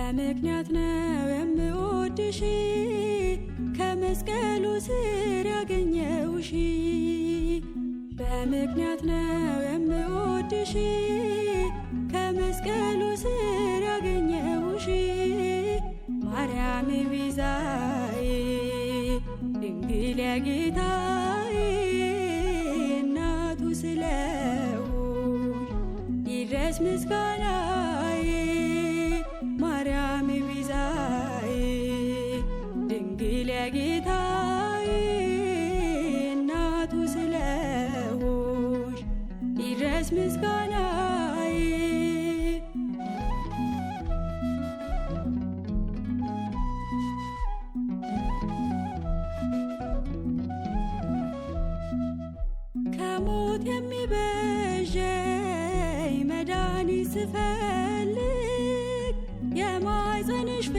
በምክንያት ነው የምወድሽ ከመስቀሉ ስር ያገኘውሽ። በምክንያት ነው የምወድሽ ከመስቀሉ ስር ያገኘውሽ። ማርያም ቤዛዬ ድንግል የጌታዬ እናቱ ስለሆንሽ ይድረስ ምስጋናዬ። ማርያም ቤዛዬ ድንግል የጌታዬ እናቱ ስለሆንሽ ይድረስ ምስጋናዬ። ከሞት የሚቤዠኝ መድኃኒት ስፈልግ የማኅፀንሽ ፍሬ